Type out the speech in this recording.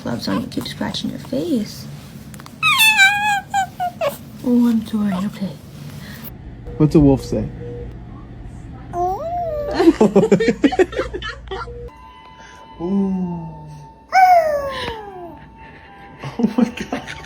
gloves on. You keep scratching your face. Oh, I'm sorry. Okay. What's a wolf say? Ooh. Oh my god.